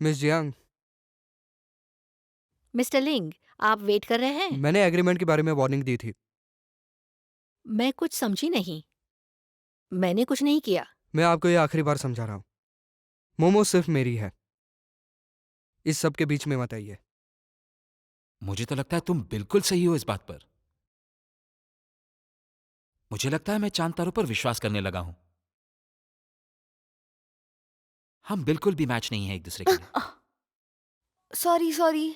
Miss Jiang, mister लिंग, आप wait कर रहे हैं? मैंने एग्रीमेंट के बारे में वार्निंग दी थी। मैं कुछ समझी नहीं। मैंने कुछ नहीं किया। मैं आपको ये आखिरी बार समझा रहा हूँ। मोमो सिर्फ मेरी है, इस सब के बीच में मत आइए। मुझे तो लगता है तुम बिल्कुल सही हो इस बात पर। मुझे लगता है मैं चांद तारों पर विश्वास करने लगा हूं। हम बिल्कुल भी मैच नहीं है एक दूसरे के लिए। Sorry sorry.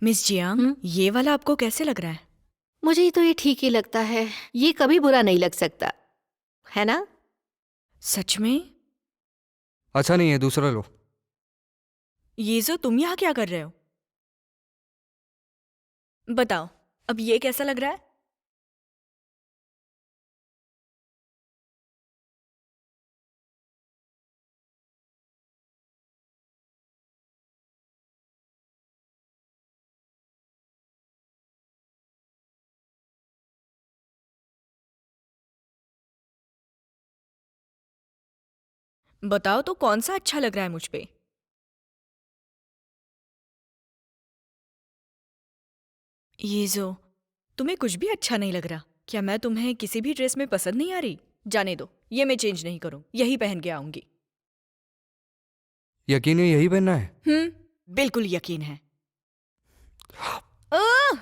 मिस जियांग, हम्म, ये वाला आपको कैसे लग रहा है? मुझे तो ये ठीक ही लगता है। ये कभी बुरा नहीं लग सकता, है ना? सच में? अच्छा नहीं है, दूसरा लो। ये जो तुम यहाँ क्या कर रहे हो? बताओ, अब ये कैसा लग रहा है? बताओ तो कौन सा अच्छा लग रहा है मुझ पे? ये जो तुम्हें कुछ भी अच्छा नहीं लग रहा। क्या मैं तुम्हें किसी भी ड्रेस में पसंद नहीं आ रही? जाने दो, ये मैं चेंज नहीं करूं, यही पहन के आऊंगी। यकीन है यही पहनना है? बिल्कुल यकीन है। आह!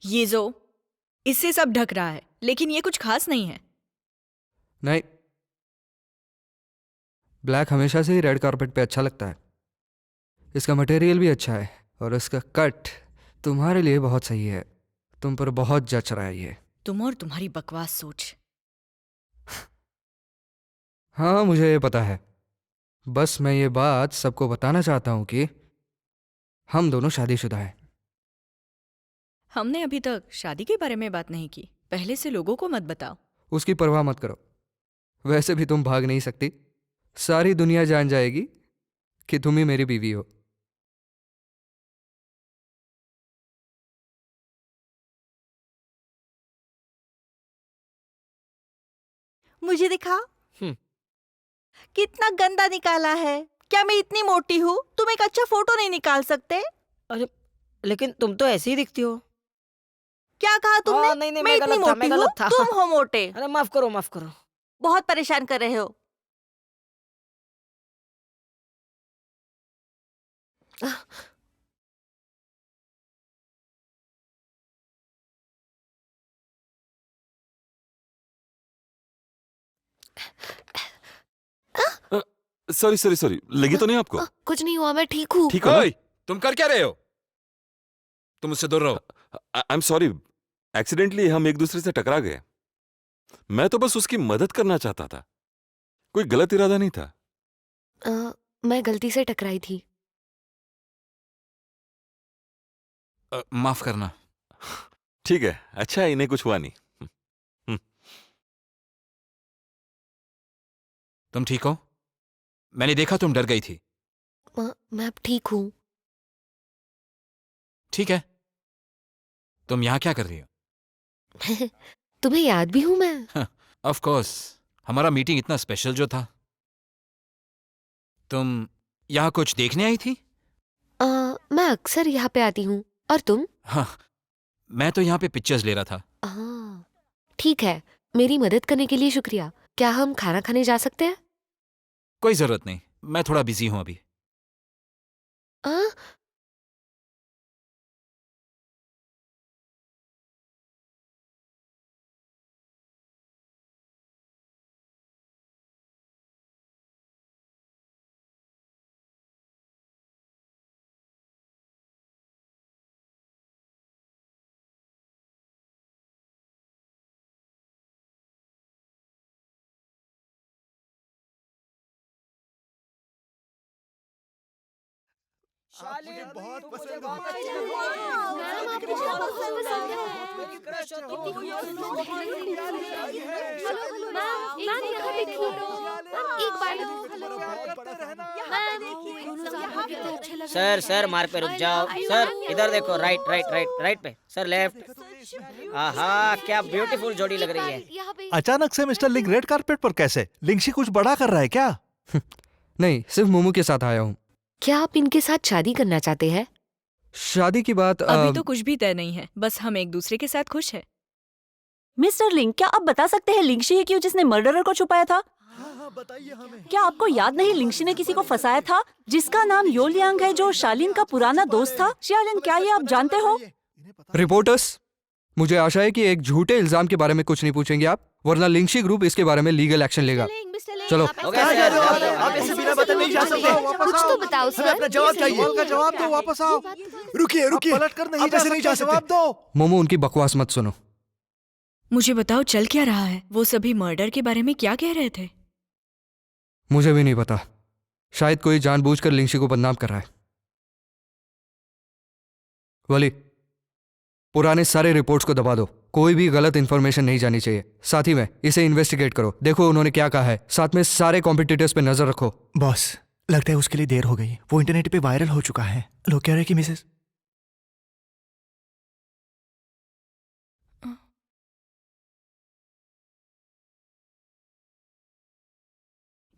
ये जो इससे सब ढक रहा है, लेकिन ये कुछ खास नहीं है। नहीं, ब्लैक हमेशा से ही रेड कारपेट पे अच्छा लगता है। इसका मटेरियल भी अच्छा है और इसका कट तुम्हारे लिए बहुत सही है। तुम पर बहुत जच रहा है ये। तुम और तुम्हारी बकवास सोच। हाँ, मुझे ये पता है। बस मैं ये बात सबको बताना चाहता हूँ कि हम दोनों शादीशुदा हैं। हमने अभी तक शादी के बारे में बात नहीं की। पहले से लोगों को मत बताओ। उसकी परवाह मत करो। वैसे भी तुम भाग नहीं सकती। सारी दुनिया जान जाएगी कि तुम ही मेरी बीवी हो। मुझे दिखा। हम्म। कितना गंदा निकाला है। क्या मैं इतनी मोटी हूँ? तुम एक अच्छा फोटो नहीं निकाल सकते? अरे, लेकिन तुम तो ऐसी ही दिखती हो। क्या कहा तुमने? नहीं नहीं, मैं मैं इतनी गलत था, मोटी मैं हूँ, गलत था। तुम हो मोटे। अरे माफ करो, माफ करो। बहुत परेशान कर रहे हो। सॉरी सॉरी सॉरी, लगी तो नहीं आपको? कुछ नहीं हुआ, मैं ठीक हूँ। ठीक हो ना? ओए, तुम कर क्या रहे हो? तुम मुझसे दूर रहो। आई एम सॉरी, एक्सीडेंटली हम एक दूसरे से टकरा गए। मैं तो बस उसकी मदद करना चाहता था, कोई गलत इरादा नहीं था। मैं गलती से टकराई थी। माफ करना। ठीक है, अच्छा है, इन्हें कुछ हुआ नहीं। तुम ठीक हो? मैंने देखा तुम डर गई थी। मैं अब ठीक हूँ। ठीक है, तुम यहाँ क्या कर रही हो? तुम्हें याद भी हूँ मैं। ऑफ कोर्स, हमारा मीटिंग इतना स्पेशल जो था। तुम यहाँ कुछ देखने आई थी? मैं अक्सर यहाँ पे आती हूँ। और तुम? हाँ, मैं तो यहाँ पे पिक्चर्स ले रहा था। ठीक है, मेरी मदद करने के लिए शुक्रिया। क्या हम खाना खाने जा सकते हैं? कोई जरूरत नहीं, मैं थोड़ा बिजी हूँ अभी। आ, मुझे बहुत पसंद मैम, आप मुझे बहुत पसंद है। मैम, यहाँ देखिए। एक बार सर मार पे रुक जाओ। सर इधर देखो, राइट राइट राइट राइट पे, सर लेफ्ट। आहा, क्या ब्यूटीफुल जोड़ी लग रही है। यहाँ पे अचानक से मिस्टर लिंग रेड कारपेट पर कैसे? लिंगशी कुछ बड़ा कर रहा है क्या? नहीं, सिर्फ मोमू के साथ आया हूँ। क्या आप इनके साथ शादी करना चाहते हैं? शादी की बात अभी तो कुछ भी तय नहीं है, बस हम एक दूसरे के साथ खुश है। मिस्टर लिंग, क्या आप बता सकते हैं लिंगशी है क्यों जिसने मर्डरर को छुपाया था? हाँ, बताइए हमें। क्या आपको याद नहीं लिंगशी ने किसी को फंसाया था जिसका नाम योलियांग है, जो शालिन का पुराना दोस्त था? शालिन, क्या ये आप जानते हो? रिपोर्टर्स, मुझे आशा है कि एक झूठे इल्जाम के बारे में कुछ नहीं पूछेंगे आप, वरना लिंगशी ग्रुप इसके बारे में लीगल एक्शन लेगा। चलो। कहाँ जा रहे हो? आप ऐसे बिना बताए नहीं जा सकते। कुछ तो बताओ सर। अपना जवाब चाहिए। सवाल का जवाब दो, वापस आओ। रुकिए, पलट कर नहीं जा सकते। जवाब दो। मोमो, उनकी बकवास मत सुनो। मुझे बताओ चल क्या रहा है? वो सभी मर्डर के बारे में क्या कह रहे थे? मुझे भी नहीं पता, शायद कोई जानबूझकर लिंगशी को बदनाम कर रहा है। वली, पुराने सारे रिपोर्ट्स को दबा दो, कोई भी गलत इंफॉर्मेशन नहीं जानी चाहिए। साथ ही में इसे इन्वेस्टिगेट करो, देखो उन्होंने क्या कहा है। साथ में सारे कॉम्पिटिटर्स पे नजर रखो। बॉस, लगता है उसके लिए देर हो गई। वो इंटरनेट पे वायरल हो चुका है। लोग कह रहे हैं कि मिसेस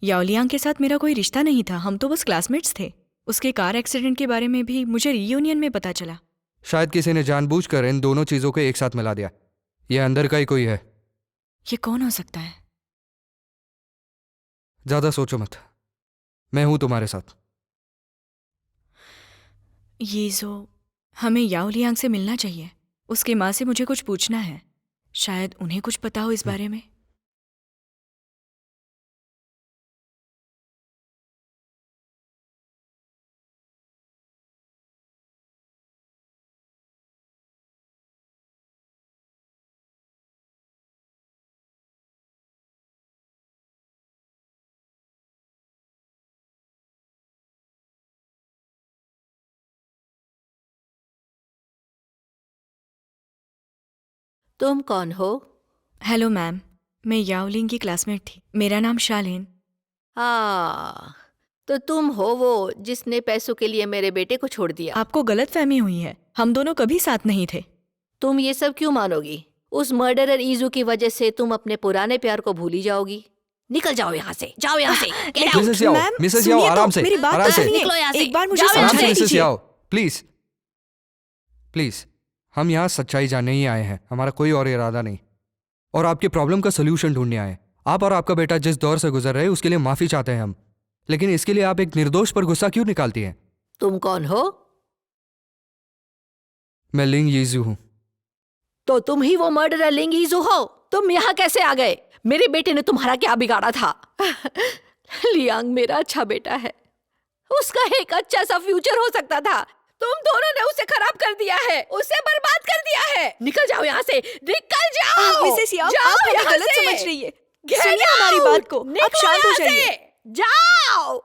याओलियांग के साथ मेरा कोई रिश्ता नहीं था, हम तो बस क्लासमेट्स थे। उसके कार एक्सीडेंट के बारे में भी मुझे रीयूनियन में पता चला। शायद किसी ने जानबूझकर इन दोनों चीजों को एक साथ मिला दिया। ये अंदर का ही कोई है। ये कौन हो सकता है? ज्यादा सोचो मत, मैं हूं तुम्हारे साथ। ये जो हमें याओलियांग से मिलना चाहिए। उसकी माँ से मुझे कुछ पूछना है, शायद उन्हें कुछ पता हो इस बारे में। तुम कौन हो? हेलो मैम, मैं याओलिंग की क्लासमेट थी। मेरा नाम शालिन। तो तुम हो वो जिसने पैसों के लिए मेरे बेटे को छोड़ दिया। आपको गलतफहमी हुई है, हम दोनों कभी साथ नहीं थे। तुम ये सब क्यों मानोगी? उस मर्डरर ईजू की वजह से तुम अपने पुराने प्यार को भूल ही जाओगी। निकल जाओ यहाँ से, जाओ यहाँ से। Get out! Mrs Yao, ma'am, Mrs Yao, सुनिए तो, आराम से, मेरी बात आराम तो से। सुनिए। निकलो यहाँ से। एक बार मुझे जाओ यहाँ आराम से से। मिसेस समझाइए। याओ, प्लीज प्लीज। हम यहाँ सच्चाई जानने ही आए हैं, हमारा कोई और इरादा नहीं। और आपकी प्रॉब्लम का सोल्यूशन ढूंढने आए हैं। आप और आपका बेटा जिस दौर से गुजर रहे हैं उसके लिए माफी चाहते हैं हम, लेकिन इसके लिए आप एक निर्दोष पर गुस्सा क्यों निकालती हैं? तुम कौन हो? मैं लिंग यीजू हूँ। तो तुम ही वो मर्डरर लिंग ईजू हो? तुम यहाँ कैसे आ गए? मेरे बेटे ने तुम्हारा क्या बिगाड़ा था? लियांग मेरा अच्छा बेटा है, उसका एक अच्छा सा फ्यूचर हो सकता था। तुम दोनों ने उसे खराब कर दिया है, उसे बर्बाद कर दिया है। निकल जाओ यहाँ से, निकल जाओ। मिसेस याओ, जाओ आप हमें यहाँ गलत से। समझ रही है। Get सुनिए हमारी out! बात को, आप निकलो शांत हो यहाँ जाइए। से। जाओ।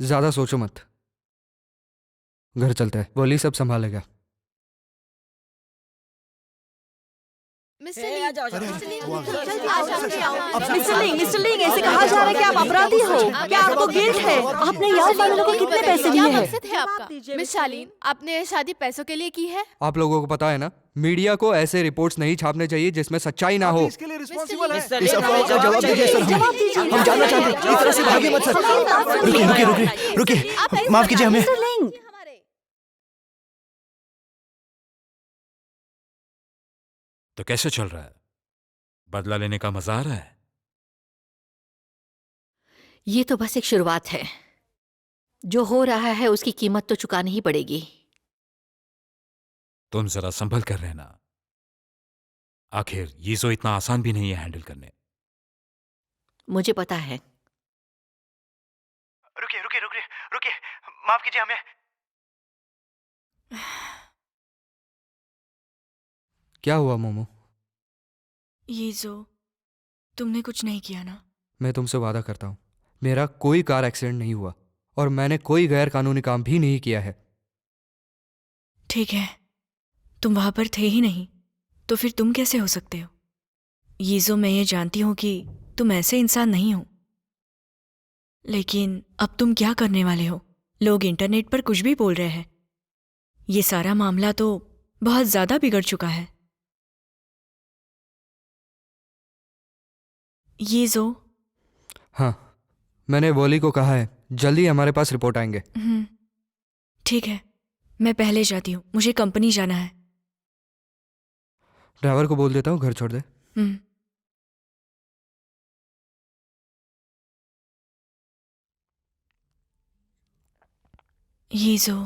ज्यादा सोचो मत, घर चलते हैं, वॉली सब संभालेगा। मिस्टर लिंग, ऐसे कहा जा रहा है कि आप अपराधी हो। क्या आपको गिल्ट है? आपने यार वालों को कितने पैसे दिए हैं? मिस शालीन, आपने ये शादी पैसों के लिए की है? आप लोगों को पता है ना, मीडिया को ऐसे रिपोर्ट्स नहीं छापने चाहिए जिसमें सच्चाई ना हो। इसके लिए रिस्पॉन्सिबल है। मिस्टर इस लिंग, अफवाह का हमें जवाब दीजिए सर। जवाब दीजिए। हम जानना चाहते हैं, इस तरह से भागिए मत सर। रुकिए, माफ कीजिए हमें। मिस्टर लिंग, तो कैसे चल रहा है? बदला लेने का मजा आ रहा है? ये तो बस एक शुरुआत है। जो हो रहा है उसकी कीमत तो चुकानी ही पड़ेगी। तुम जरा संभल कर रहना। आखिर ये जो इतना आसान भी नहीं है हैंडल करने। मुझे पता है। रुकिए, माफ कीजिए हमें। क्या हुआ मोमो? ये जो तुमने कुछ नहीं किया ना? मैं तुमसे वादा करता हूँ, मेरा कोई कार एक्सीडेंट नहीं हुआ और मैंने कोई गैर कानूनी काम भी नहीं किया है। ठीक है, तुम वहां पर थे ही नहीं, तो फिर तुम कैसे हो सकते हो? ये जो मैं ये जानती हूं कि तुम ऐसे इंसान नहीं हो, लेकिन अब तुम क्या करने वाले हो? लोग इंटरनेट पर कुछ भी बोल रहे हैं। ये सारा मामला तो बहुत ज्यादा बिगड़ चुका है। ये जो हाँ, मैंने वॉली को कहा है जल्दी हमारे पास रिपोर्ट आएंगे। ठीक है, मैं पहले जाती हूँ, मुझे कंपनी जाना है। ड्राइवर को बोल देता हूँ घर छोड़ दे। ये जो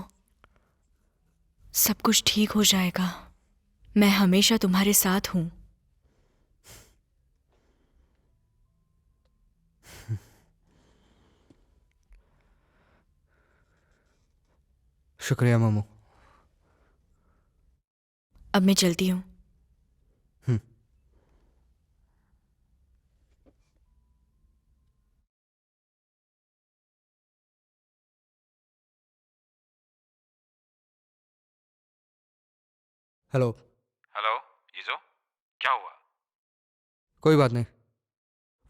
सब कुछ ठीक हो जाएगा। मैं हमेशा तुम्हारे साथ हूं। शुक्रिया मोमो। अब मैं चलती हूँ। हेलो। हेलो, ये जो क्या हुआ? कोई बात नहीं,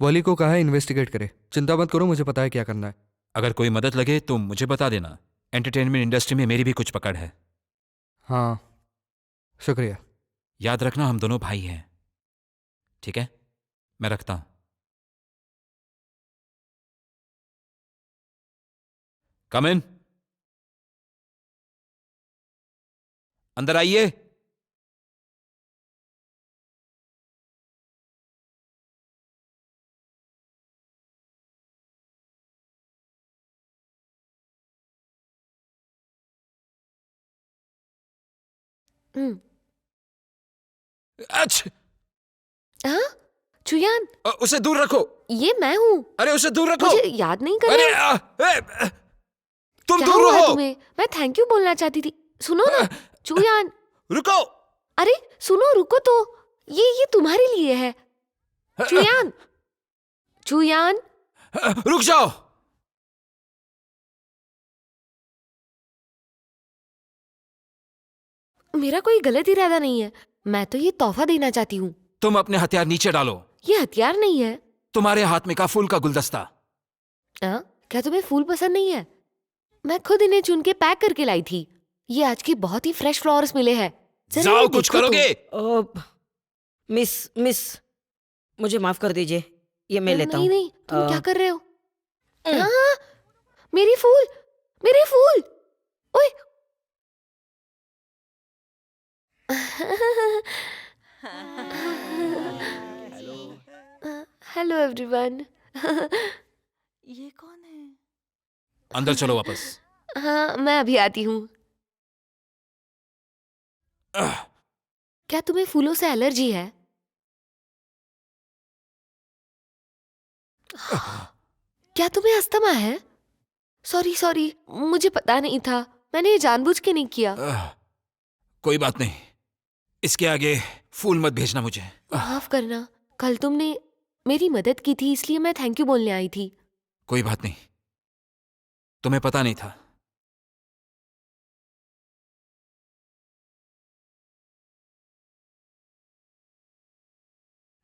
वॉली को कहा है इन्वेस्टिगेट करे। चिंता मत करो, मुझे पता है क्या करना है। अगर कोई मदद लगे तो मुझे बता देना। एंटरटेनमेंट इंडस्ट्री में मेरी भी कुछ पकड़ है। हाँ, शुक्रिया। याद रखना, हम दोनों भाई हैं। ठीक है, मैं रखता हूं। कम इन, अंदर आइए। अच्छा, हाँ, चुयान, उसे दूर रखो। ये मैं हूँ। अरे उसे दूर रखो। मुझे याद नहीं कर अरे रहा। तुम क्या दूर हुआ रहो। तुम्हें? मैं थैंक यू बोलना चाहती थी। सुनो ना चुयान। रुको। अरे सुनो, रुको तो। ये तुम्हारे लिए है। चुयान, चुयान। रुक जाओ। मेरा कोई गलत इरादा नहीं है। मैं तो ये तोहफा देना चाहती हूँ। तुम अपने हथियार नीचे डालो। ये हथियार नहीं है। तुम्हारे हाथ में का फूल का गुलदस्ता। क्या तुम्हें फूल पसंद नहीं है? मैं खुद इन्हें चुन के पैक करके लाई थी। ये आज के बहुत ही फ्रेश फ्लावर्स मिले हैं। जरा जाओ, इन्हें कुछ देखो तो। करोगे? मिस, मुझे माफ कर दीजिए, ये मैं लेता हूँ। नहीं, तुम क्या कर रहे हो? हाँ, मेरी फूल, मेरे फूल। ओए। Hello everyone. ये कौन है? अंदर चलो वापस। हाँ, मैं अभी आती हूँ। क्या तुम्हें फूलों से एलर्जी है? क्या तुम्हें अस्थमा है? सॉरी, मुझे पता नहीं था। मैंने ये जानबूझ के नहीं किया। कोई बात नहीं, इसके आगे फूल मत भेजना मुझे। माफ करना, कल तुमने मेरी मदद की थी, इसलिए मैं थैंक यू बोलने आई थी। कोई बात नहीं, तुम्हें पता नहीं था।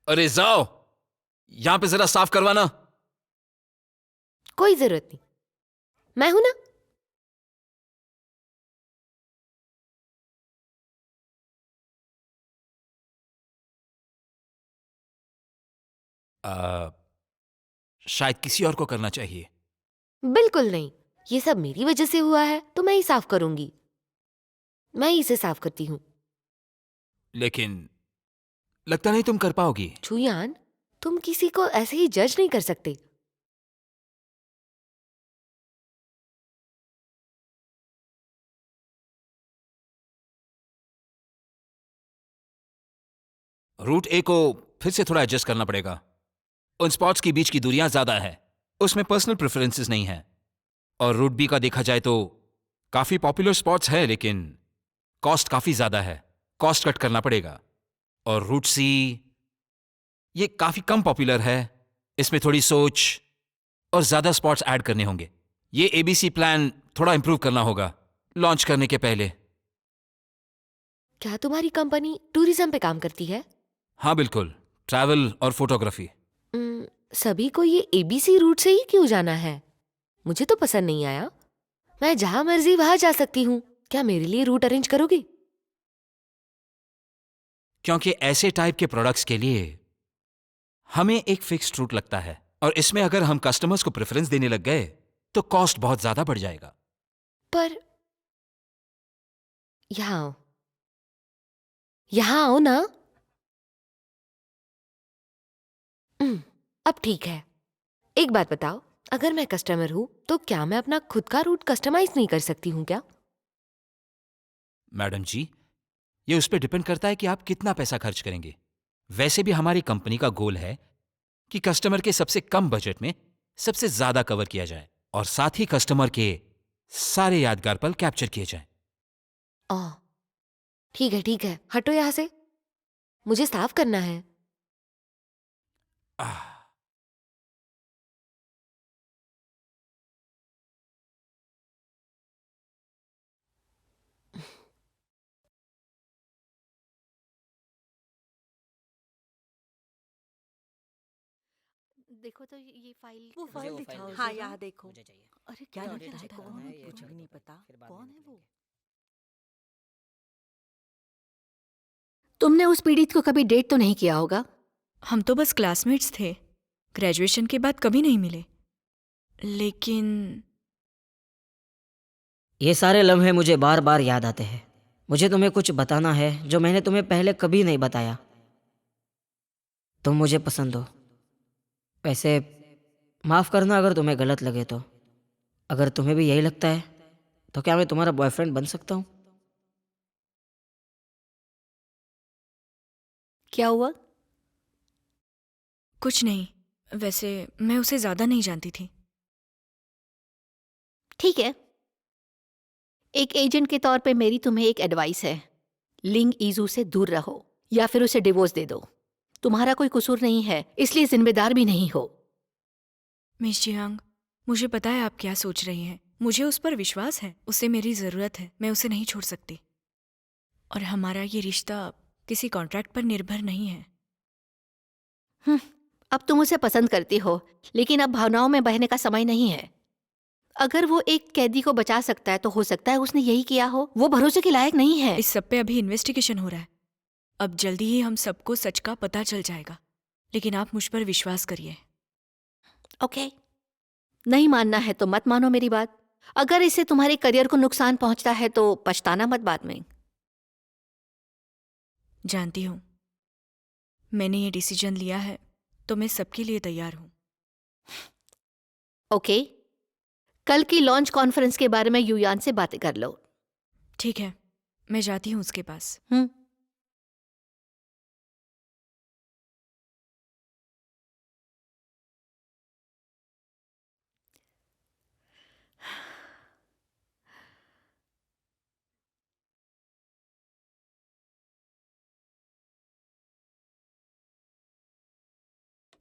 अरे जाओ, यहां पे जरा साफ करवाना। कोई जरूरत नहीं, मैं हूं ना। शायद किसी और को करना चाहिए। बिल्कुल नहीं, ये सब मेरी वजह से हुआ है तो मैं ही साफ करूंगी। मैं ही इसे साफ करती हूँ। लेकिन लगता नहीं तुम कर पाओगी। छुयान, तुम किसी को ऐसे ही जज नहीं कर सकते। रूट ए को फिर से थोड़ा एडजस्ट करना पड़ेगा। उन स्पॉट्स के बीच की दूरियां ज्यादा है, उसमें पर्सनल प्रेफरेंसेस नहीं है। और रूट बी का देखा जाए तो काफी पॉपुलर स्पॉट्स है, लेकिन कॉस्ट काफी ज्यादा है, कॉस्ट कट करना पड़ेगा। और रूट सी ये काफी कम पॉपुलर है, इसमें थोड़ी सोच और ज्यादा स्पॉट्स ऐड करने होंगे। ये एबीसी प्लान थोड़ा इंप्रूव करना होगा लॉन्च करने के पहले। क्या तुम्हारी कंपनी टूरिज्म पे काम करती है? हाँ बिल्कुल, ट्रैवल और फोटोग्राफी। सभी को ये एबीसी रूट से ही क्यों जाना है? मुझे तो पसंद नहीं आया। मैं जहां मर्जी वहां जा सकती हूँ। क्या मेरे लिए रूट अरेंज करोगे? क्योंकि ऐसे टाइप के प्रोडक्ट्स के लिए हमें एक फिक्स्ड रूट लगता है, और इसमें अगर हम कस्टमर्स को प्रेफरेंस देने लग गए तो कॉस्ट बहुत ज्यादा बढ़ जाएगा। पर यहाँ आओ ना। अब ठीक है, एक बात बताओ, अगर मैं कस्टमर हूं तो क्या मैं अपना खुद का रूट कस्टमाइज नहीं कर सकती हूँ क्या? मैडम जी, ये उस पर डिपेंड करता है कि आप कितना पैसा खर्च करेंगे। वैसे भी हमारी कंपनी का गोल है कि कस्टमर के सबसे कम बजट में सबसे ज्यादा कवर किया जाए, और साथ ही कस्टमर के सारे यादगार पल कैप्चर किए जाएं। ओह, ठीक है, हटो यहां से, मुझे साफ करना है। आह, देखो तो ये फाइल, वो फाइल वो दिखाओ। फाइल हाँ, दिखाओ। यहाँ देखो। मुझे चाहिए। अरे क्या ये लिख ऑडियो रहा है? चेक कौन करना है? है, ये मुझे छोड़ भी नहीं देते पता। हैं, फिर बाद कौन में है देख वो? लेंगे। तुमने उस पीड़ित को कभी डेट तो नहीं किया होगा? हम तो बस क्लासमेट्स थे, ग्रेजुएशन के बाद कभी नहीं मिले। लेकिन ये सारे लम्हे मुझे बार बार याद आते हैं। मुझे तुम्हें कुछ बताना है जो मैंने तुम्हें पहले कभी नहीं बताया। तुम मुझे पसंद हो। वैसे माफ करना अगर तुम्हें गलत लगे तो। अगर तुम्हें भी यही लगता है तो क्या मैं तुम्हारा बॉयफ्रेंड बन सकता हूँ? क्या हुआ? कुछ नहीं, वैसे मैं उसे ज्यादा नहीं जानती थी। ठीक है, एक एजेंट के तौर पे मेरी तुम्हें एक एडवाइस है, लिंग ईजू से दूर रहो या फिर उसे डिवोर्स दे दो। तुम्हारा कोई कसूर नहीं है, इसलिए जिम्मेदार भी नहीं हो। मिस जियांग, मुझे पता है आप क्या सोच रही हैं। मुझे उस पर विश्वास है, उसे मेरी जरूरत है, मैं उसे नहीं छोड़ सकती। और हमारा ये रिश्ता किसी कॉन्ट्रैक्ट पर निर्भर नहीं है। अब तुम उसे पसंद करती हो, लेकिन अब भावनाओं में बहने का समय नहीं है। अगर वो एक कैदी को बचा सकता है तो हो सकता है उसने यही किया हो। वो भरोसे के लायक नहीं है। इस सब पे अभी इन्वेस्टिगेशन हो रहा है। अब जल्दी ही हम सबको सच का पता चल जाएगा, लेकिन आप मुझ पर विश्वास करिए। ओके, नहीं मानना है तो मत मानो मेरी बात। अगर इससे तुम्हारे करियर को नुकसान पहुंचता है तो पछताना मत बाद में। जानती हूँ, मैंने ये डिसीजन लिया है तो मैं सबके लिए तैयार हूँ। ओके, कल की लॉन्च कॉन्फ्रेंस के बारे में युयान से बातें कर लो। ठीक है, मैं जाती हूँ उसके पास।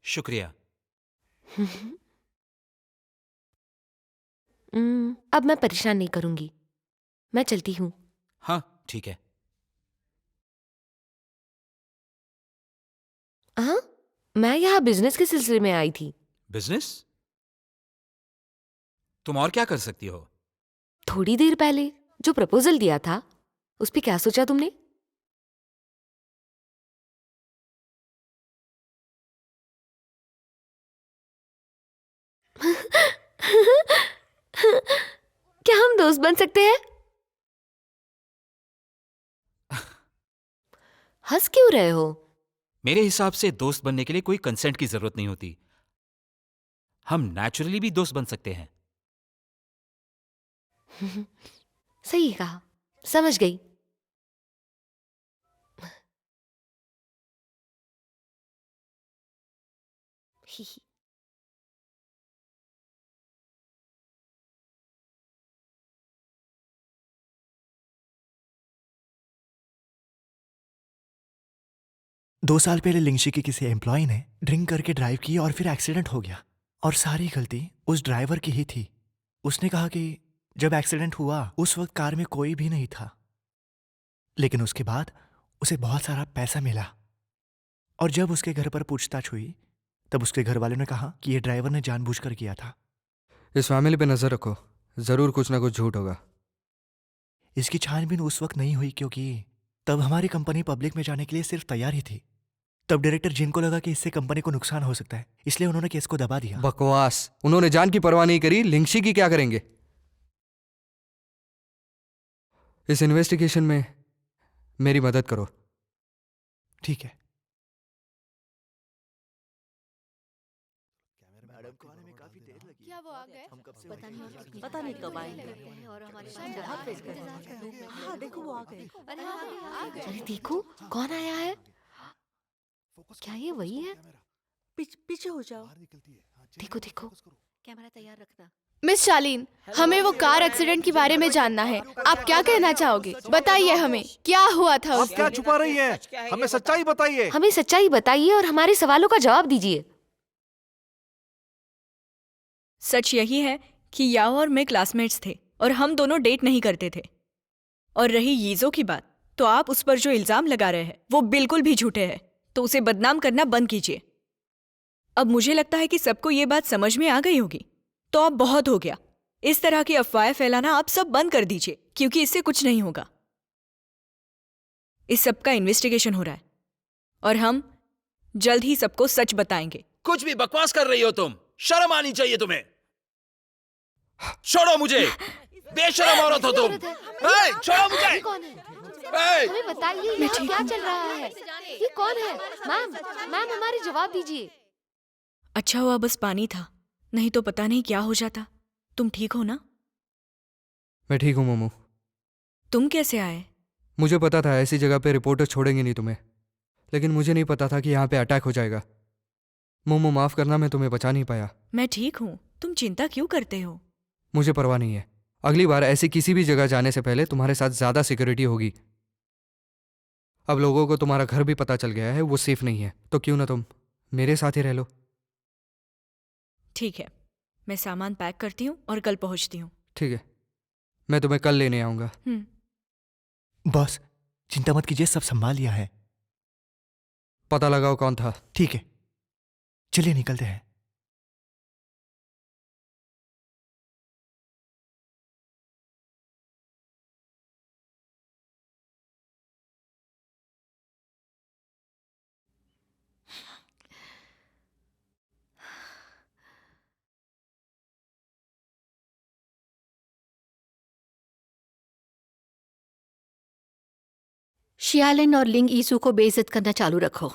शुक्रिया। अब मैं परेशान नहीं करूंगी, मैं चलती हूँ। हाँ ठीक है। हाँ, मैं यहाँ बिजनेस के सिलसिले में आई थी। बिजनेस? तुम और क्या कर सकती हो? थोड़ी देर पहले जो प्रपोजल दिया था उस पे क्या सोचा तुमने? क्या हम दोस्त बन सकते हैं? हंस क्यों रहे हो? मेरे हिसाब से दोस्त बनने के लिए कोई कंसेंट की जरूरत नहीं होती। हम नेचुरली भी दोस्त बन सकते हैं। सही कहा, समझ गई। दो साल पहले लिंगशी के किसी एम्प्लॉय ने ड्रिंक करके ड्राइव किया और फिर एक्सीडेंट हो गया, और सारी गलती उस ड्राइवर की ही थी। उसने कहा कि जब एक्सीडेंट हुआ उस वक्त कार में कोई भी नहीं था, लेकिन उसके बाद उसे बहुत सारा पैसा मिला। और जब उसके घर पर पूछताछ हुई तब उसके घर वालों ने कहा कि यह ड्राइवर ने जानबूझकर किया था। इस फैमिली पे नजर रखो, जरूर कुछ ना कुछ झूठ होगा। इसकी छानबीन उस वक्त नहीं हुई क्योंकि तब हमारी कंपनी पब्लिक में जाने के लिए सिर्फ तैयार ही थी। तब डायरेक्टर जिन को लगा कि इससे कंपनी को नुकसान हो सकता है, इसलिए उन्होंने केस को दबा दिया। बकवास, उन्होंने जान की परवाह नहीं करी, लिंगशी की क्या करेंगे? इस इन्वेस्टिगेशन में मेरी मदद करो। ठीक है। क्या वो आ गए? पता नहीं कब आएंगे। हाँ देखो वो आ गए। अरे देखो कौन आया है। क्या ये वही है? पीछे हो जाओ। देखो देखो। कैमरा तैयार रखना। मिस शालीन, हमें वो कार एक्सीडेंट के बारे में जानना है। आप क्या कहना चाहोगे? बताइए हमें, क्या हुआ था आप उस क्या दिन? छुपा रही हैं? हमें सच्चाई बताइए। हमें सच्चाई बताइए और हमारे सवालों का जवाब दीजिए। सच यही है कि याओ और मैं क्लासमेट्स थे और हम दोनों डेट नहीं करते थे। और रही यीजो की बात, तो आप उस पर जो इल्जाम लगा रहे हैं वो बिल्कुल भी झूठे हैं, तो उसे बदनाम करना बंद कीजिए। अब मुझे लगता है कि सबको ये बात समझ में आ गई होगी, तो अब बहुत हो गया। इस तरह की अफवाहें फैलाना आप सब बंद कर दीजिए, क्योंकि इससे कुछ नहीं होगा। इस सब का इन्वेस्टिगेशन हो रहा है और हम जल्द ही सबको सच बताएंगे। कुछ भी बकवास कर रही हो तुम, शर्म आनी चाहिए तुम्हें। छोड़ो मुझे, बेशरम औरत हो तुम। ए, छोड़ो मुझे। ये कौन है? ए, हमें बताइए यहाँ क्या चल रहा है। ये कौन है? मैम, मैम हमारे जवाब दीजिए। अच्छा हुआ बस पानी था, नहीं तो पता नहीं क्या हो जाता। तुम ठीक हो ना? मैं ठीक हूँ मोमो। तुम कैसे आए? मुझे पता था ऐसी जगह पे रिपोर्टर छोड़ेंगे नहीं तुम्हें, लेकिन मुझे नहीं पता था कि यहाँ पे अटैक हो जाएगा। मोमो माफ करना, मैं तुम्हें बचा नहीं पाया। मैं ठीक हूँ, तुम चिंता क्यों करते हो? मुझे परवाह नहीं है। अगली बार ऐसी किसी भी जगह जाने से पहले तुम्हारे साथ ज्यादा सिक्योरिटी होगी। अब लोगों को तुम्हारा घर भी पता चल गया है, वो सेफ नहीं है, तो क्यों ना तुम मेरे साथ ही रह लो। ठीक है, मैं सामान पैक करती हूँ और कल पहुँचती हूँ। ठीक है, मैं तुम्हें कल लेने आऊँगा। बॉस चिंता मत कीजिए, सब संभाल लिया है। पता लगाओ कौन था। ठीक है, चलिए निकलते हैं। शियालिन और लिंग ईसू को बेइज्जत करना चालू रखो।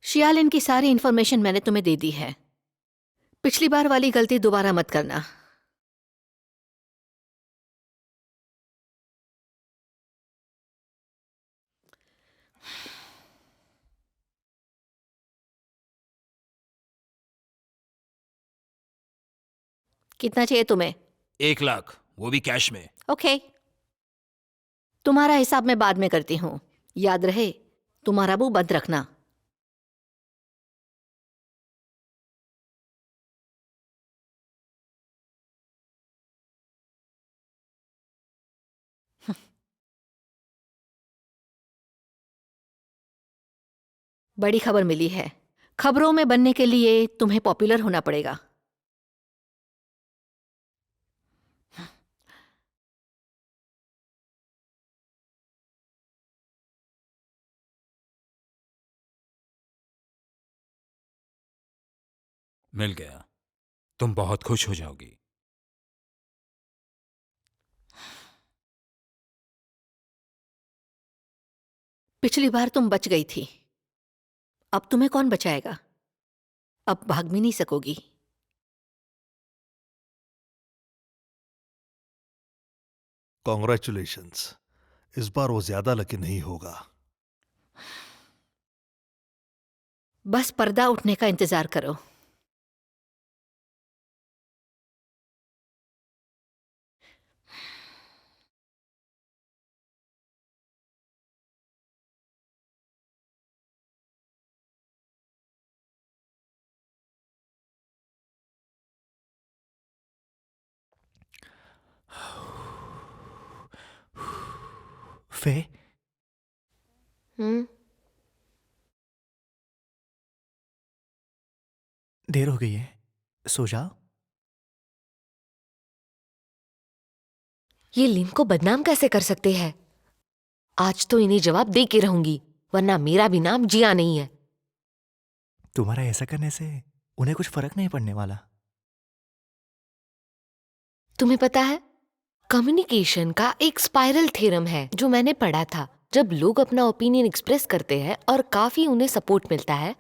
शियालिन की सारी इंफॉर्मेशन मैंने तुम्हें दे दी है। पिछली बार वाली गलती दोबारा मत करना। कितना चाहिए तुम्हें? 1 लाख, वो भी कैश में। ओके, तुम्हारा हिसाब मैं बाद में करती हूँ। याद रहे, तुम्हारा मुंह बंद रखना। बड़ी खबर मिली है। खबरों में बनने के लिए तुम्हें पॉपुलर होना पड़ेगा। मिल गया। तुम बहुत खुश हो जाओगी। पिछली बार तुम बच गई थी, अब तुम्हें कौन बचाएगा? अब भाग भी नहीं सकोगी। कॉन्ग्रेचुलेशंस, इस बार वो ज्यादा लकी नहीं होगा। बस पर्दा उठने का इंतजार करो। फे, देर हो गई है, सो जाओ। ये लिन को बदनाम कैसे कर सकते हैं? आज तो इन्हें जवाब दे के रहूंगी, वरना मेरा भी नाम जिया नहीं है। तुम्हारा ऐसा करने से उन्हें कुछ फर्क नहीं पड़ने वाला। तुम्हें पता है, कम्युनिकेशन का एक स्पाइरल थ्योरम है जो मैंने पढ़ा था। जब लोग अपना ओपिनियन एक्सप्रेस करते हैं और काफी उन्हें सपोर्ट मिलता है,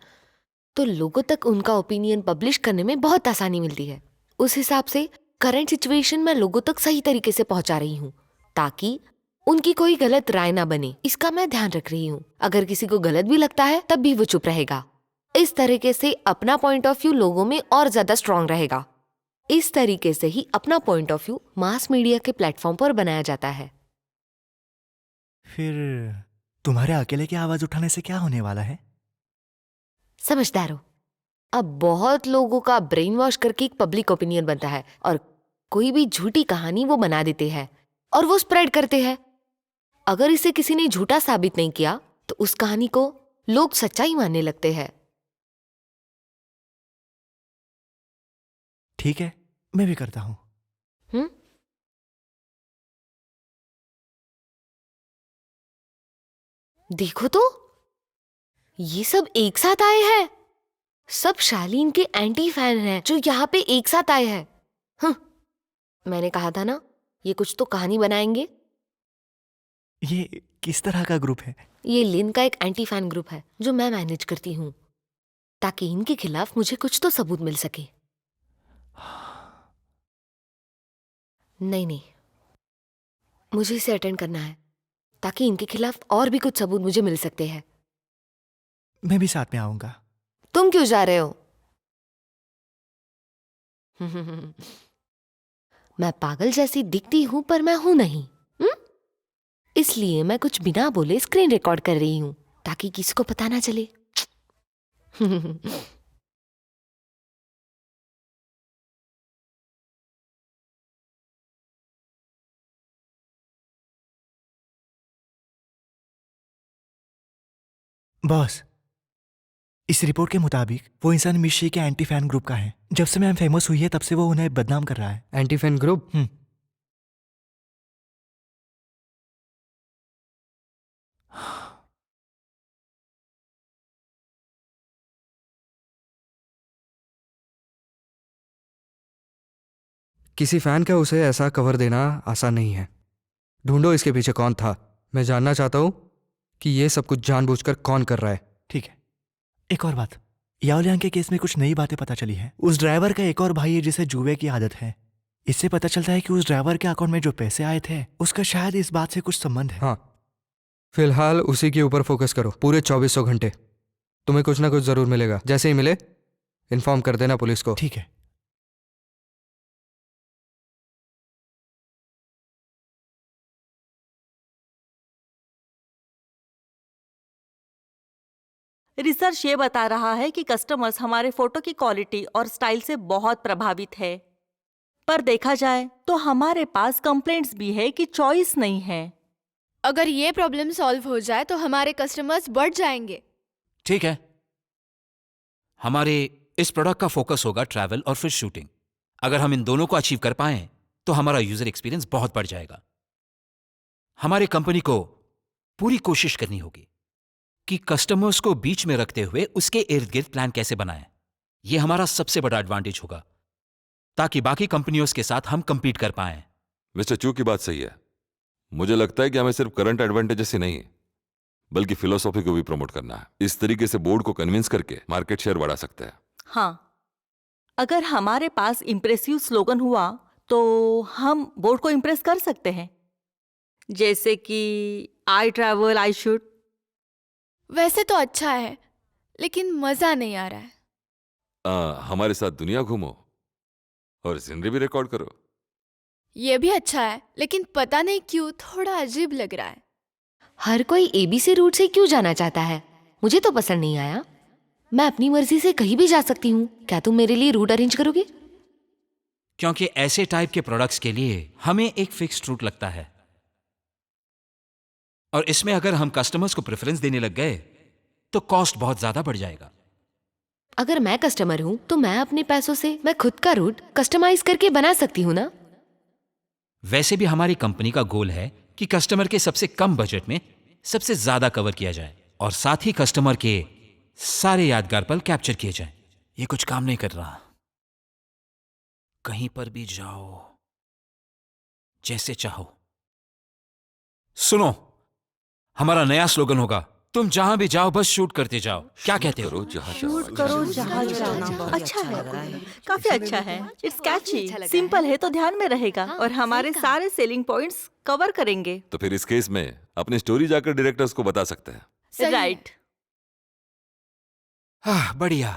तो लोगों तक उनका ओपिनियन पब्लिश करने में बहुत आसानी मिलती है। उस हिसाब से करंट सिचुएशन में लोगों तक सही तरीके से पहुंचा रही हूँ, ताकि उनकी कोई गलत राय ना बने। इसका मैं ध्यान रख रही हूँ। अगर किसी को गलत भी लगता है तब भी वो चुप रहेगा। इस तरीके से अपना पॉइंट ऑफ व्यू लोगों में और ज्यादा स्ट्रांग रहेगा। इस तरीके से ही अपना point of view mass media के प्लेटफॉर्म पर बनाया जाता है। फिर तुम्हारे अकेले की आवाज उठाने से क्या होने वाला है? समझदार हो। अब बहुत लोगों का ब्रेन वॉश करके एक पब्लिक ओपिनियन बनता है और कोई भी झूठी कहानी वो बना देते हैं और वो स्प्रेड करते हैं। अगर इसे किसी ने झूठा साबित नहीं किया तो उस कहानी को लोग सच्चाई मानने लगते हैं। ठीक है, मैं भी करता हूं। देखो तो, ये सब एक साथ आए हैं। सब शालीन के एंटी फैन हैं जो यहाँ पे एक साथ आए हैं। मैंने कहा था ना, ये कुछ तो कहानी बनाएंगे। ये किस तरह का ग्रुप है? ये लिन का एक एंटी फैन ग्रुप है जो मैं मैनेज करती हूँ, ताकि इनके खिलाफ मुझे कुछ तो सबूत मिल सके। नहीं, मुझे इसे अटेंड करना है ताकि इनके खिलाफ और भी कुछ सबूत मुझे मिल सकते हैं। मैं भी साथ में आऊंगा। तुम क्यों जा रहे हो? मैं पागल जैसी दिखती हूं पर मैं हूं नहीं। इसलिए मैं कुछ बिना बोले स्क्रीन रिकॉर्ड कर रही हूं ताकि किसी को पता ना चले। बॉस, इस रिपोर्ट के मुताबिक वो इंसान मिशी के एंटी फैन ग्रुप का है। जब से मैम फेमस हुई है तब से वो उन्हें बदनाम कर रहा है। Anti fan group? किसी फैन का उसे ऐसा कवर देना आसान नहीं है। ढूंढो इसके पीछे कौन था। मैं जानना चाहता हूं कि ये सब कुछ जानबूझकर कौन कर रहा है। ठीक है, एक और बात, याओलियांग के केस में कुछ नई बातें पता चली है। उस ड्राइवर का एक और भाई है जिसे जुए की आदत है। इससे पता चलता है कि उस ड्राइवर के अकाउंट में जो पैसे आए थे उसका शायद इस बात से कुछ संबंध है। हाँ, फिलहाल उसी के ऊपर फोकस करो पूरे 2400 घंटे। तुम्हें कुछ ना कुछ जरूर मिलेगा। जैसे ही मिले इन्फॉर्म कर देना पुलिस को। ठीक है। रिसर्च ये बता रहा है कि कस्टमर्स हमारे फोटो की क्वालिटी और स्टाइल से बहुत प्रभावित है। पर देखा जाए तो हमारे पास कंप्लेंट्स भी है कि चॉइस नहीं है। अगर ये प्रॉब्लम सॉल्व हो जाए तो हमारे कस्टमर्स बढ़ जाएंगे। ठीक है, हमारे इस प्रोडक्ट का फोकस होगा ट्रैवल और फिर शूटिंग। अगर हम इन दोनों को अचीव कर पाएं तो हमारा यूजर एक्सपीरियंस बहुत बढ़ जाएगा। हमारी कंपनी को पूरी कोशिश करनी होगी कि कस्टमर्स को बीच में रखते हुए उसके इर्द गिर्द प्लान कैसे बनाएं। यह हमारा सबसे बड़ा एडवांटेज होगा ताकि बाकी कंपनियों के साथ हम compete कर पाएं। मिस्टर चू की बात सही है। मुझे लगता है कि हमें सिर्फ करंट एडवांटेजेस ही नहीं बल्कि फिलोसॉफी को भी प्रमोट करना है। इस तरीके से बोर्ड को कन्विंस करके मार्केट शेयर बढ़ा सकते हैं। हाँ, अगर हमारे पास इम्प्रेसिव स्लोगन हुआ तो हम बोर्ड को इम्प्रेस कर सकते हैं, जैसे कि आई ट्रैवल आई शूट। वैसे तो अच्छा है, लेकिन मजा नहीं आ रहा है। हमारे साथ दुनिया घूमो और सीनरी भी रिकॉर्ड करो। ये भी अच्छा है, लेकिन पता नहीं क्यों थोड़ा अजीब लग रहा है। हर कोई ABC रूट से क्यों जाना चाहता है? मुझे तो पसंद नहीं आया। मैं अपनी मर्जी से कहीं भी जा सकती हूँ। क्या तुम मेरे लिए रूट अरेंज करोगे? क्योंकि ऐसे टाइप के प्रोडक्ट्स के लिए हमें एक फिक्स्ड रूट लगता है, और इसमें अगर हम कस्टमर्स को प्रेफरेंस देने लग गए तो कॉस्ट बहुत ज्यादा बढ़ जाएगा। अगर मैं कस्टमर हूँ तो मैं अपने पैसों से मैं खुद का रूट कस्टमाइज करके बना सकती हूँ ना। वैसे भी हमारी कंपनी का गोल है कि कस्टमर के सबसे कम बजट में सबसे ज्यादा कवर किया जाए और साथ ही कस्टमर के सारे यादगार पल कैप्चर किए जाएं। ये कुछ काम नहीं कर रहा। कहीं पर भी जाओ जैसे चाहो। सुनो, हमारा नया स्लोगन होगा, तुम जहां भी जाओ बस शूट करते जाओ। क्या कहते हो? शूट करो जहाँ जाना। अच्छा है, काफी अच्छा है। इट्स कैची, सिंपल है तो ध्यान में रहेगा और हमारे सारे सेलिंग पॉइंट्स कवर करेंगे। तो फिर इस केस में अपनी स्टोरी जाकर डायरेक्टर्स को बता सकते हैं। सही है। राइट। बढ़िया।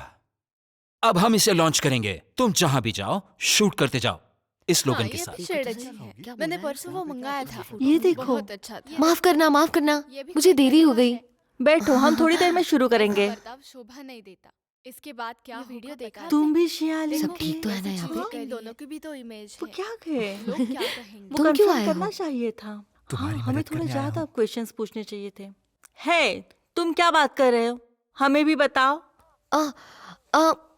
अब हम इसे लॉन्च करेंगे, तुम जहां भी जाओ शूट करते जाओ, इस स्लोगन के साथ। शेड अच्छी है। मैंने परसों वो मंगाया था। ये देखो। बहुत अच्छा था। माफ करना, माफ करना, मुझे देरी हो गई। बैठो, हम थोड़ी देर में शुरू करेंगे। बर्ताव शोभा नहीं देता। इसके बाद क्या वीडियो देखा? तुम भी शियाली सब ठीक तो है ना यहाँ पे? इन दोनों की भी तो इमेज वो है। क्या कहे? लोग क्या कहेंगे? वो तुम क्यों confirm आए करना हो? चाहिए था। तुम्हारी हाँ, हमें मदद थोड़े करने आया ज्यादा हूँ। क्वेश्चंस पूछने चाहिए थे। है, तुम क्या बात कर रहे हो? हमें भी बताओ।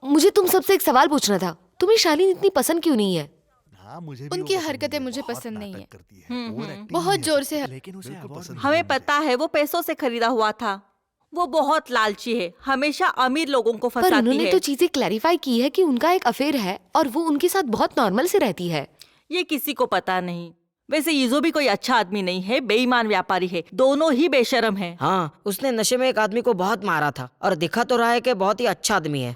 मुझे तुम सबसे एक सवाल पूछना था। तुम्हें शालीन इतनी पसंद क्यों नहीं है? हाँ, मुझे भी उनकी वो पसंद हरकतें है, मुझे बहुत पसंद नहीं नाटक है। करती है, overacting बहुत नहीं है जोर सब। से लेकिन उसे बिल्कुल avoid पसंद नहीं नहीं हमें है पता है वो पैसों से खरीदा हुआ था। वो बहुत लालची है, हमेशा अमीर लोगों को पर फंसाती उन्होंने है। तो चीजें क्लैरिफाई की है कि उनका एक अफेयर है और वो उनके साथ बहुत नॉर्मल से रहती है। ये किसी को पता नहीं। वैसे यीजो भी कोई अच्छा आदमी नहीं है, बेईमान व्यापारी है। दोनों ही बेशरम हैं। हाँ, उसने नशे में एक आदमी को बहुत मारा था और दिखा तो रहा है कि बहुत ही अच्छा आदमी है।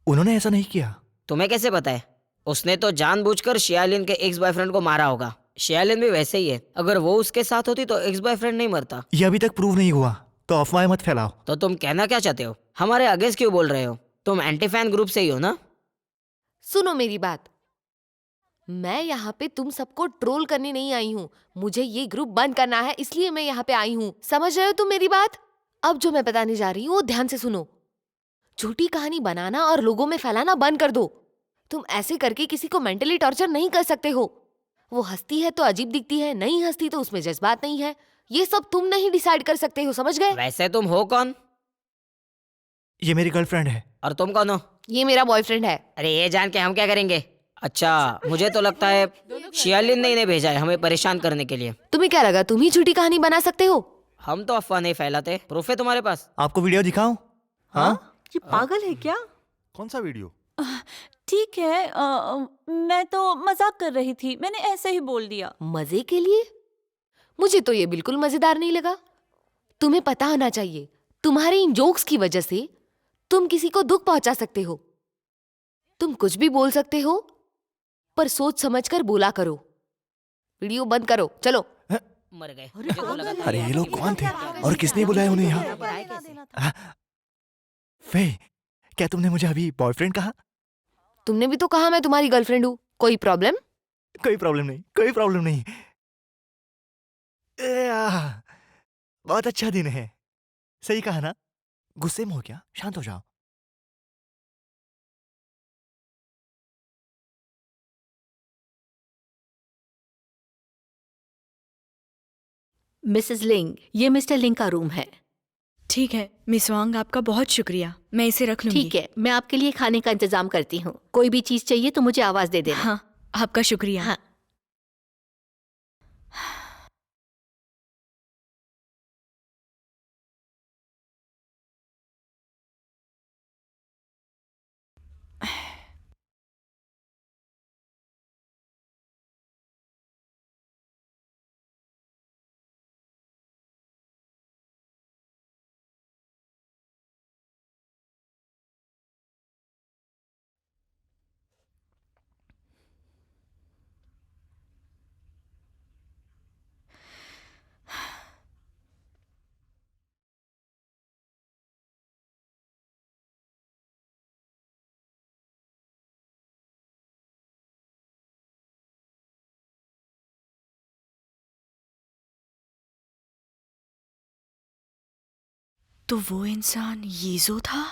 उन्होंने ऐसा नहीं किया। तुम्हें कैसे पता है? उसने तो जानबूझकर शियालिन के एक्स बॉयफ्रेंड को मारा होगा। शियालिन भी वैसे ही है। अगर वो उसके साथ होती तो एक्स बॉयफ्रेंड नहीं मरता। ये अभी तक प्रूव नहीं हुआ, तो अफवाहें मत फैलाओ। तो तुम कहना क्या चाहते हो? हमारे अगेंस्ट क्यों बोल रहे हो? तुम एंटी फैन ग्रुप से ही हो ना? सुनो मेरी बात, मैं यहाँ पे तुम सबको ट्रोल करने नहीं आई हूँ। मुझे ये ग्रुप बंद करना है, इसलिए मैं यहाँ पे आई हूँ। समझ रहे हो तुम मेरी बात? अब जो मैं बताने जा रही हूँ वो ध्यान से सुनो। झूठी कहानी बनाना और लोगों में फैलाना बंद कर दो। तुम ऐसे करके किसी को मेंटली टॉर्चर नहीं कर सकते हो। वो हंसती है तो अजीब दिखती है, नहीं हंसती तो उसमें जज्बात नहीं है। ये सब तुम नहीं डिसाइड कर सकते हो, समझ गए? वैसे तुम हो कौन? ये मेरी गर्लफ्रेंड है। और तुम कौन हो? ये मेरा बॉयफ्रेंड है। अरे ये जान के हम क्या करेंगे? अच्छा, मुझे तो लगता है शियालिन ने इन्हें भेजा है हमें परेशान करने के लिए। तुम्हें क्या लगा तुम ही झूठी कहानी बना सकते हो? हम तो अफवाह नहीं फैलाते। प्रूफ है तुम्हारे पास? आपको वीडियो दिखाऊं? हाँ, ये पागल है क्या? कौन सा वीडियो? ठीक है, मैं तो मजाक कर रही थी, मैंने ऐसे ही बोल दिया। मजे के लिए? मुझे तो ये बिल्कुल मजेदार नहीं लगा। तुम्हें पता होना चाहिए, तुम्हारे इन जोक्स की वजह से तुम किसी को दुख पहुंचा सकते हो। तुम कुछ भी बोल सकते हो, पर सोच समझकर बोला करो। वीडियो बंद करो, चलो। मर गए। अरे ये लोग कौन थे और किसने बुलाया उन्हें यहाँ? फे, क्या तुमने मुझे अभी बॉयफ्रेंड कहा? तुमने भी तो कहा मैं तुम्हारी गर्लफ्रेंड हूँ। कोई प्रॉब्लम? कोई प्रॉब्लम नहीं, कोई प्रॉब्लम नहीं। बहुत अच्छा दिन है। सही कहा ना? गुस्से में हो क्या? शांत हो जाओ। मिसेस लिंग, ये मिस्टर लिंग का रूम है। ठीक है मिस वांग, आपका बहुत शुक्रिया। मैं इसे रख लूंगी। ठीक है, मैं आपके लिए खाने का इंतजाम करती हूँ। कोई भी चीज चाहिए तो मुझे आवाज दे देना। हाँ, आपका शुक्रिया। हाँ। तो वो इंसान यीजो था?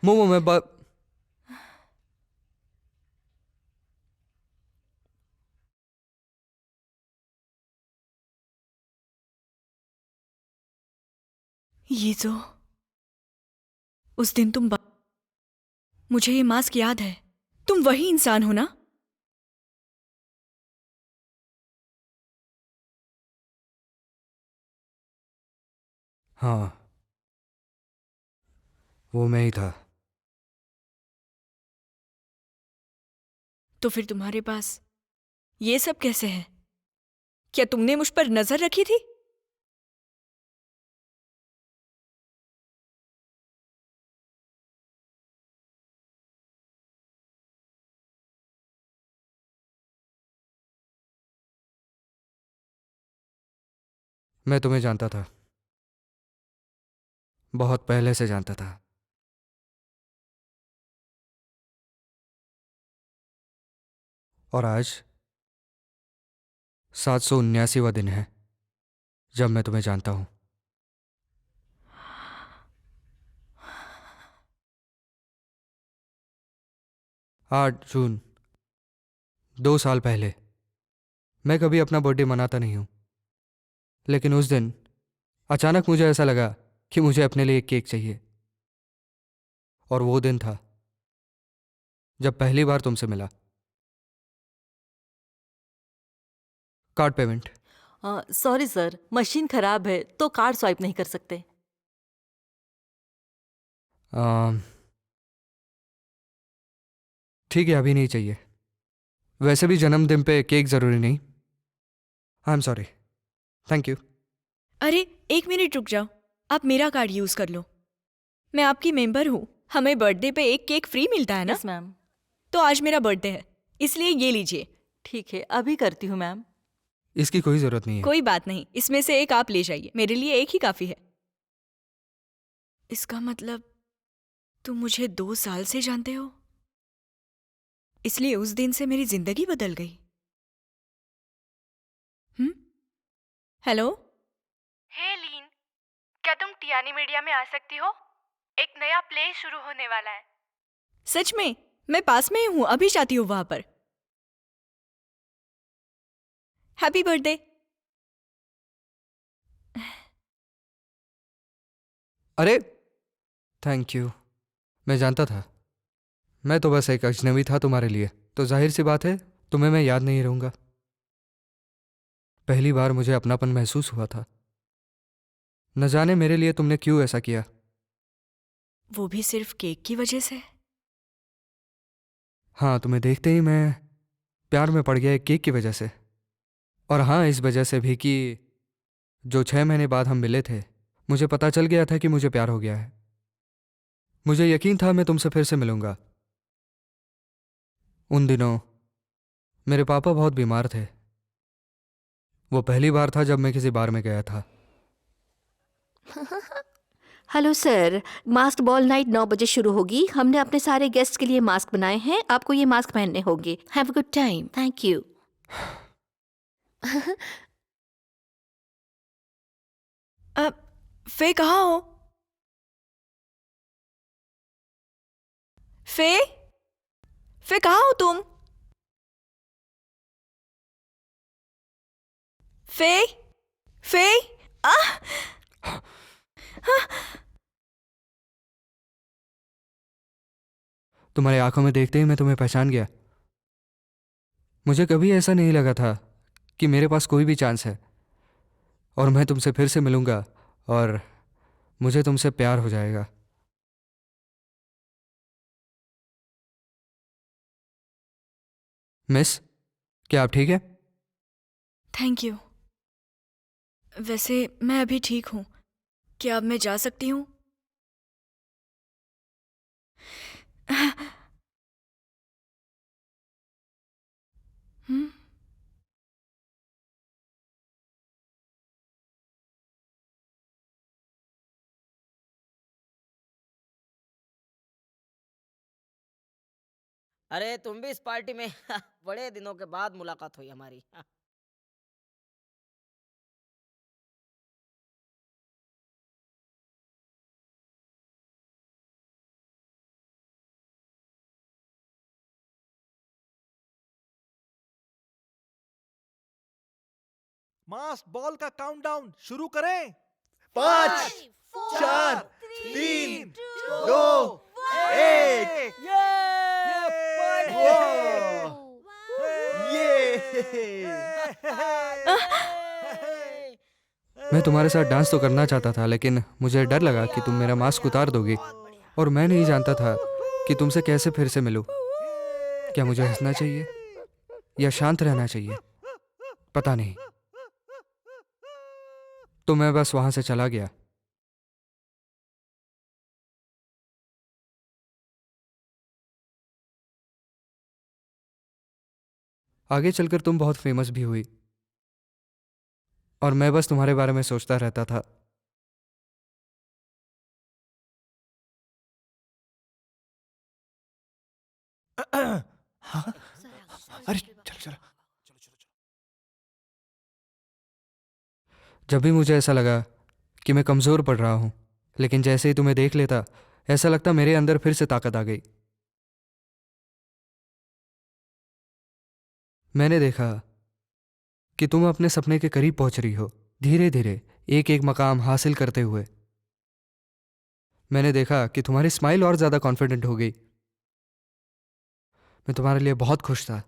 मोमो मैं यीजो, उस दिन मुझे ये मास्क याद है। तुम वही इंसान हो ना? हाँ, वो मैं ही था। तो फिर तुम्हारे पास ये सब कैसे है? क्या तुमने मुझ पर नजर रखी थी? मैं तुम्हें जानता था, बहुत पहले से जानता था। और आज 779वां दिन है जब मैं तुम्हें जानता हूं। 8 जून, 2 साल पहले। मैं कभी अपना बर्थडे मनाता नहीं हूं, लेकिन उस दिन अचानक मुझे ऐसा लगा कि मुझे अपने लिए एक केक चाहिए। और वो दिन था जब पहली बार तुमसे मिला। Card payment. Sorry sir, machine खराब है तो कार्ड स्वाइप नहीं कर सकते। ठीक है, अभी नहीं चाहिए। वैसे भी जन्मदिन पे केक जरूरी नहीं। I am sorry. Thank you. अरे 1 मिनट रुक जाओ, आप मेरा कार्ड यूज कर लो। मैं आपकी मेंबर हूँ, हमें बर्थडे पे एक केक फ्री मिलता है ना? Yes ma'am. तो आज मेरा बर्थडे है, इसलिए ये लीजिए। ठीक है, अभी करती हूँ मैम। इसकी कोई जरूरत नहीं है। कोई बात नहीं, इसमें से एक आप ले जाइए, मेरे लिए एक ही काफी है। इसका मतलब तुम मुझे 2 साल से जानते हो, इसलिए उस दिन से मेरी जिंदगी बदल गई। हेलो। हे लीन, क्या तुम टियानी मीडिया में आ सकती हो? एक नया प्ले शुरू होने वाला है। सच में? मैं पास में ही हूँ, अभी जाती हूँ वहां पर। Happy birthday. अरे थैंक यू। मैं जानता था, मैं तो बस एक अजनबी था तुम्हारे लिए, तो जाहिर सी बात है तुम्हें मैं याद नहीं रहूंगा। पहली बार मुझे अपनापन महसूस हुआ था। न जाने मेरे लिए तुमने क्यों ऐसा किया। वो भी सिर्फ केक की वजह से? हाँ, तुम्हें देखते ही मैं प्यार में पड़ गया एक केक की वजह से। और हाँ, इस वजह से भी कि जो 6 महीने बाद हम मिले थे, मुझे पता चल गया था कि मुझे प्यार हो गया है। मुझे यकीन था मैं तुमसे फिर से मिलूंगा। उन दिनों मेरे पापा बहुत बीमार थे। वो पहली बार था जब मैं किसी बार में गया था। Hello sir, mask ball night 9 बजे शुरू होगी। हमने अपने सारे गेस्ट के लिए मास्क बनाए हैं। आपको ये मास्क पहनने होंगे। Have a good time. Thank you. फे कहाँ हो? फे फे कहाँ हो तुम? फे फे तुम्हारी आंखों में देखते ही मैं तुम्हें पहचान गया। मुझे कभी ऐसा नहीं लगा था कि मेरे पास कोई भी चांस है और मैं तुमसे फिर से मिलूंगा और मुझे तुमसे प्यार हो जाएगा। मिस, क्या आप ठीक है? Thank you. वैसे मैं अभी ठीक हूँ। क्या अब मैं जा सकती हूँ? अरे तुम भी इस पार्टी में? बड़े दिनों के बाद मुलाकात हुई हमारी। मास्क बॉल का काउंटडाउन शुरू करें। 5 4 3 2 1। मैं तुम्हारे साथ डांस तो करना चाहता था, लेकिन मुझे डर लगा कि तुम मेरा मास्क उतार दोगे और मैं नहीं जानता था कि तुमसे कैसे फिर से मिलूं। क्या मुझे हंसना चाहिए या शांत रहना चाहिए? पता नहीं। तो मैं बस वहां से चला गया। आगे चलकर तुम बहुत फेमस भी हुई और मैं बस तुम्हारे बारे में सोचता रहता था। हाँ? अरे चलो चलो। जब भी मुझे ऐसा लगा कि मैं कमज़ोर पड़ रहा हूं, लेकिन जैसे ही तुम्हें देख लेता ऐसा लगता मेरे अंदर फिर से ताकत आ गई। मैंने देखा कि तुम अपने सपने के करीब पहुंच रही हो, धीरे धीरे एक एक मकाम हासिल करते हुए। मैंने देखा कि तुम्हारी स्माइल और ज़्यादा कॉन्फिडेंट हो गई। मैं तुम्हारे लिए बहुत खुश था।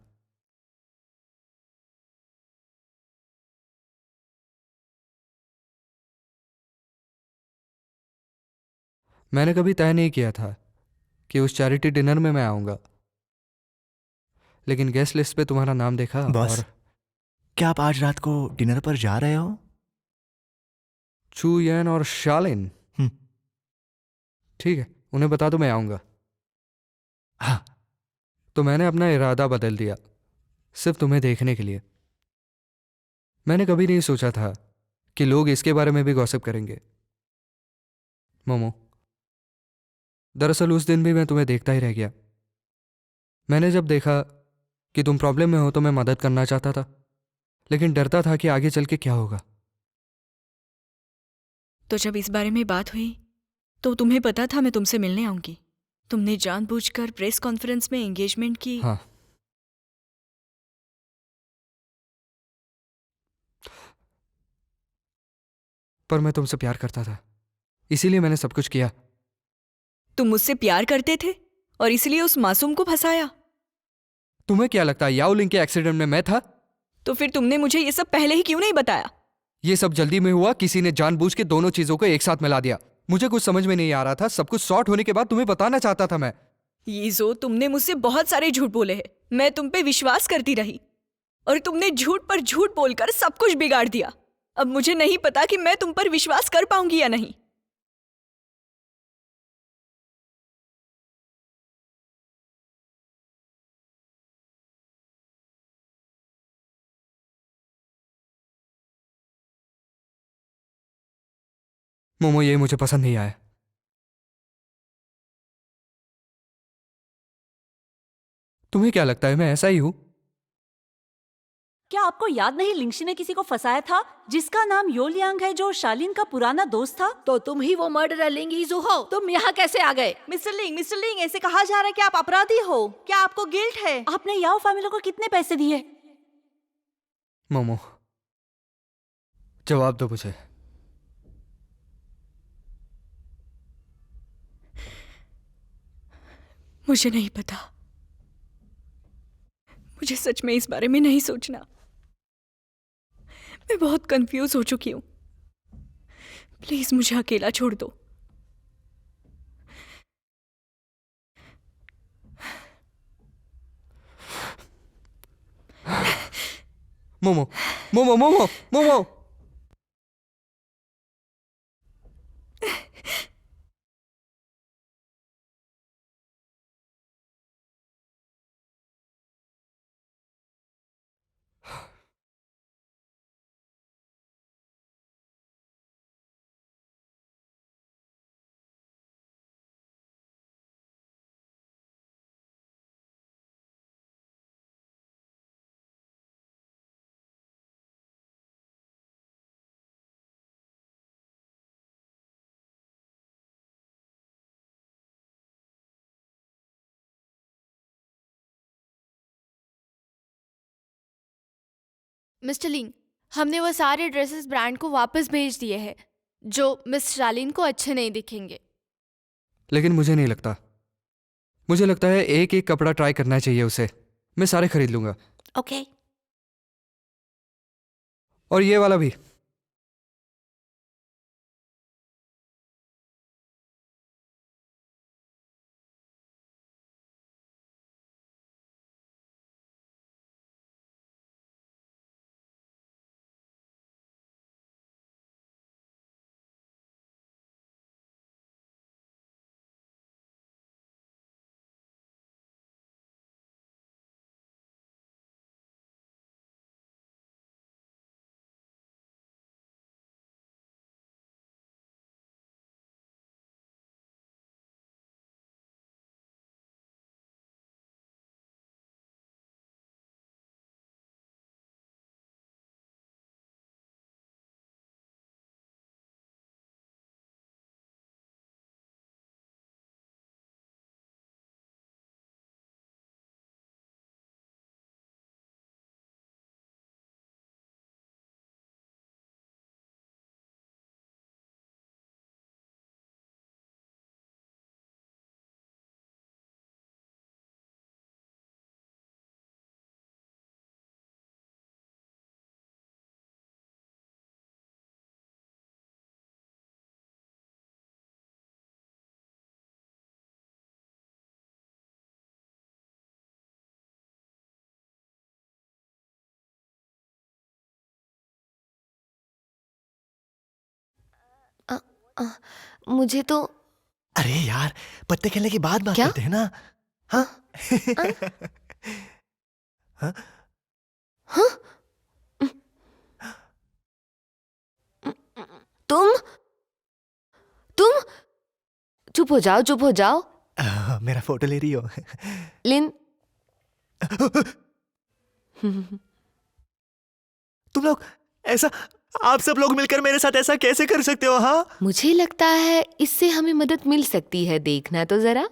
मैंने कभी तय नहीं किया था कि उस चैरिटी डिनर में मैं आऊंगा, लेकिन गेस्ट लिस्ट पे तुम्हारा नाम देखा। बॉस, और क्या आप आज रात को डिनर पर जा रहे हो? चू यन और शालिन, ठीक है, उन्हें बता दो मैं आऊंगा। हाँ। तो मैंने अपना इरादा बदल दिया सिर्फ तुम्हें देखने के लिए। मैंने कभी नहीं सोचा था कि लोग इसके बारे में भी गॉसिप करेंगे। मोमो, दरअसल उस दिन भी मैं तुम्हें देखता ही रह गया। मैंने जब देखा कि तुम प्रॉब्लम में हो तो मैं मदद करना चाहता था, लेकिन डरता था कि आगे चल के क्या होगा। तो जब इस बारे में बात हुई तो तुम्हें पता था मैं तुमसे मिलने आऊंगी। तुमने जानबूझकर प्रेस कॉन्फ्रेंस में एंगेजमेंट की। हाँ, पर मैं तुमसे प्यार करता था, इसीलिए मैंने सब कुछ किया। तुम मुझसे प्यार करते थे और इसलिए उस मासूम को फंसाया। तुम्हें क्या लगता है याओलिंग के एक्सीडेंट में मैं था? तो फिर तुमने मुझे ये सब पहले ही क्यों नहीं बताया? ये सब जल्दी में हुआ, किसी ने जानबूझ के दोनों चीजों को एक साथ मिला दिया। मुझे कुछ समझ में नहीं आ रहा था। सब कुछ सॉर्ट होने के बाद तुम्हें बताना चाहता था मैं। यीजो, तुमने मुझसे बहुत सारे झूठ बोले हैं। मैं तुम पे विश्वास करती रही और तुमने झूठ पर झूठ बोलकर सब कुछ बिगाड़ दिया। अब मुझे नहीं पता कि मैं तुम पर विश्वास कर पाऊंगी या नहीं। मोमो, ये मुझे पसंद नहीं आया। तुम्हें क्या लगता है मैं ऐसा ही हूं? क्या आपको याद नहीं लिंगशी ने किसी को फंसाया था जिसका नाम यो लियांग है, जो शालिन का पुराना दोस्त था? तो तुम ही वो मर्डरर लिंग ईजू हो। तुम यहाँ कैसे आ गए? मिस्टर लिंग, ऐसे कहा जा रहा है कि आप अपराधी हो। क्या आपको गिल्ट है? आपने याओ फैमिली को कितने पैसे दिए? मोमो, जवाब दो मुझे। मुझे नहीं पता। मुझे सच में इस बारे में नहीं सोचना। मैं बहुत कंफ्यूज हो चुकी हूं। प्लीज मुझे अकेला छोड़ दो। मोमो, मोमो, मोमो, मोमो। मिस्टर लिंग, हमने वो सारे ड्रेसेस ब्रांड को वापस भेज दिए हैं जो मिस शालीन को अच्छे नहीं दिखेंगे। लेकिन मुझे नहीं लगता। मुझे लगता है एक एक कपड़ा ट्राई करना चाहिए उसे। मैं सारे खरीद लूंगा। ओके। और ये वाला भी। मुझे तो अरे यार, पत्ते खेलने के बाद बात क्या? करते हैं ना। हाँ। हाँ? तुम चुप हो जाओ, चुप हो जाओ। मेरा फोटो ले रही हो? लिन, तुम लोग ऐसा, आप सब लोग मिलकर मेरे साथ ऐसा कैसे कर सकते हो? हाँ, मुझे लगता है इससे हमें मदद मिल सकती है। देखना तो जरा।